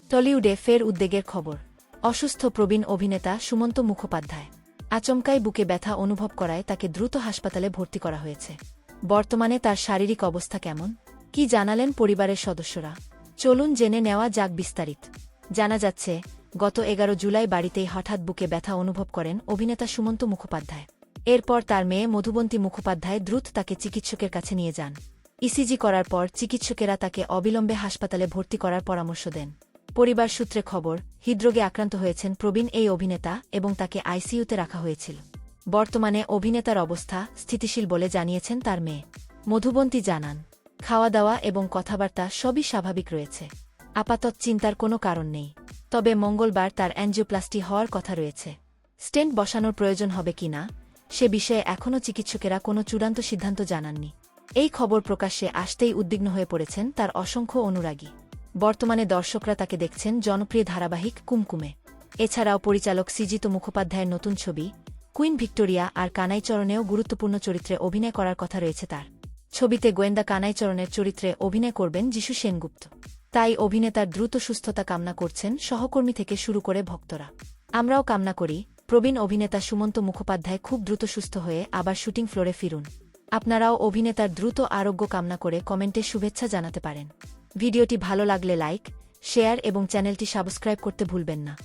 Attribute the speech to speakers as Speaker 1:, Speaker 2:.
Speaker 1: টলিউডে ফের উদ্বেগের খবর। অসুস্থ প্রবীণ অভিনেতা সুমন্ত মুখোপাধ্যায় আচমকাই বুকে ব্যথা অনুভব করায় তাকে দ্রুত হাসপাতালে ভর্তি করা হয়েছে। বর্তমানে তার শারীরিক অবস্থা কেমন, কি জানালেন পরিবারের সদস্যরা? চলুন জেনে নেওয়া যাক বিস্তারিত। জানা যাচ্ছে, গত 11 জুলাই বাড়িতেই হঠাৎ বুকে ব্যথা অনুভব করেন অভিনেতা সুমন্ত মুখোপাধ্যায়। এরপর তার মেয়ে মধুবন্তী মুখোপাধ্যায় দ্রুত তাকে চিকিৎসকের কাছে নিয়ে যান। ইসিজি করার পর চিকিৎসকেরা তাকে অবিলম্বে হাসপাতালে ভর্তি করার পরামর্শ দেন। পরিবার সূত্রে খবর, হৃদরোগে আক্রান্ত হয়েছেন প্রবীণ এই অভিনেতা এবং তাকে আইসিইউতে রাখা হয়েছিল। বর্তমানে অভিনেতার অবস্থা স্থিতিশীল বলে জানিয়েছেন তার মেয়ে মধুবন্তী। জানান, খাওয়া দাওয়া এবং কথাবার্তা সবই স্বাভাবিক রয়েছে। আপাতত চিন্তার কোনো কারণ নেই। তবে মঙ্গলবার তার অ্যাঞ্জিওপ্লাস্টি হওয়ার কথা রয়েছে। স্টেন্ট বসানোর প্রয়োজন হবে কিনা সে বিষয়ে এখনও চিকিৎসকেরা কোনো চূড়ান্ত সিদ্ধান্ত জানাননি। এই খবর প্রকাশ্যে আসতেই উদ্বিগ্ন হয়ে পড়েছেন তার অসংখ্য অনুরাগী। বর্তমানে দর্শকরা তাকে দেখছেন জনপ্রিয় ধারাবাহিক কুমকুমে। এছাড়াও পরিচালক সৃজিত মুখোপাধ্যায়ের নতুন ছবি কুইন ভিক্টোরিয়া আর কানাইচরণেও গুরুত্বপূর্ণ চরিত্রে অভিনয় করার কথা রয়েছে তার। ছবিতে গোয়েন্দা কানাইচরণের চরিত্রে অভিনয় করবেন যিশু সেনগুপ্ত। তাই অভিনেতার দ্রুত সুস্থতা কামনা করছেন সহকর্মী থেকে শুরু করে ভক্তরা। আমরাও কামনা করি প্রবীণ অভিনেতা সুমন্ত মুখোপাধ্যায় খুব দ্রুত সুস্থ হয়ে আবার শুটিং ফ্লোরে ফিরুন। আপনারাও অভিনেতার দ্রুত আরোগ্য কামনা করে কমেন্টে শুভেচ্ছা জানাতে পারেন। ভিডিওটি ভালো লাগলে লাইক, শেয়ার এবং চ্যানেলটি সাবস্ক্রাইব করতে ভুলবেন না।